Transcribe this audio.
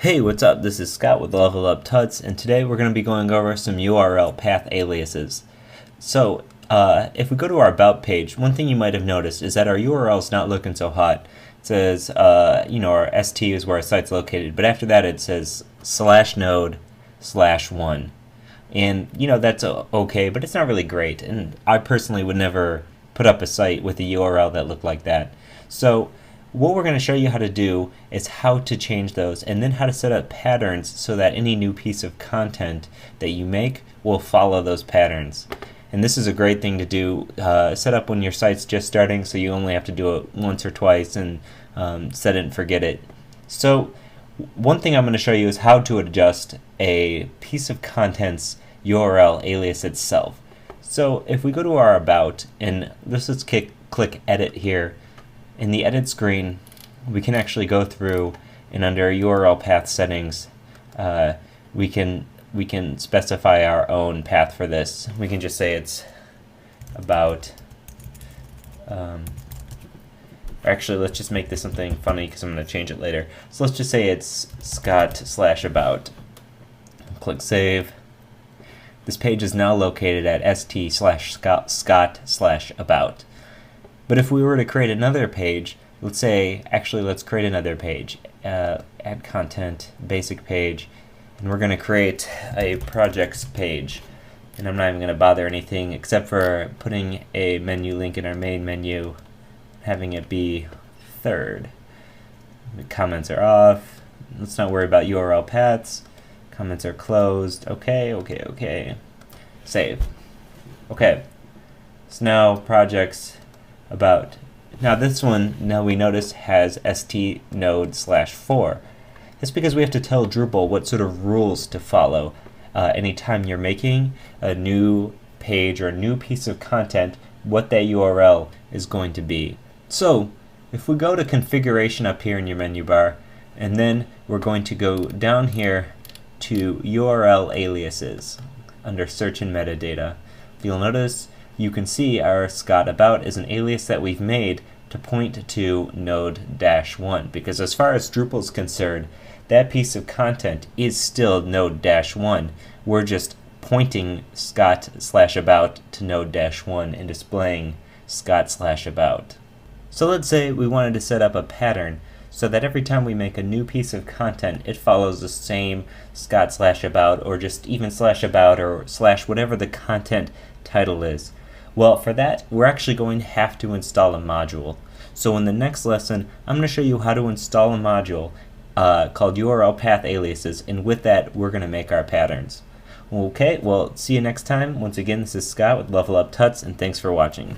Hey, what's up? This is Scott with Level Up Tuts, and today we're going to be going over some URL path aliases. So, if we go to our About page, one thing you might have noticed is that our URL is not looking so hot. It says, our ST is where our site's located, but after that it says /node/1. And, that's okay, but it's not really great, and I personally would never put up a site with a URL that looked like that. So, what we're going to show you how to do is how to change those and then how to set up patterns so that any new piece of content that you make will follow those patterns. And this is a great thing to do, set up when your site's just starting so you only have to do it once or twice and set it and forget it. So one thing I'm going to show you is how to adjust a piece of content's URL alias itself. So if we go to our About and let's click Edit here. In the edit screen, we can actually go through and under URL path settings, we can specify our own path for this. We can just say it's about. Actually, let's just make this something funny because I'm going to change it later. So let's just say it's Scott/about. Click Save. This page is now located at st/Scott/about. But if we were to create another page, let's create another page, add content, basic page, and we're going to create a projects page. And I'm not even going to bother anything except for putting a menu link in our main menu, having it be third. The comments are off. Let's not worry about URL paths. Comments are closed. Okay. Save. Okay. So now projects about. Now this one, we notice has st_node/4. That's because we have to tell Drupal what sort of rules to follow anytime you're making a new page or a new piece of content, what that URL is going to be. So if we go to configuration up here in your menu bar, and then we're going to go down here to URL aliases under search and metadata. You'll notice you can see our Scott/about is an alias that we've made to point to node-1, because as far as Drupal is concerned, that piece of content is still node-1. We're just pointing Scott/about to node-1 and displaying Scott/about. So let's say we wanted to set up a pattern so that every time we make a new piece of content, it follows the same Scott/about, or just even /about or / whatever the content title is. Well, for that, we're actually going to have to install a module. So in the next lesson, I'm going to show you how to install a module called URL path aliases, and with that, we're going to make our patterns. Okay, well, see you next time. Once again, this is Scott with Level Up Tuts, and thanks for watching.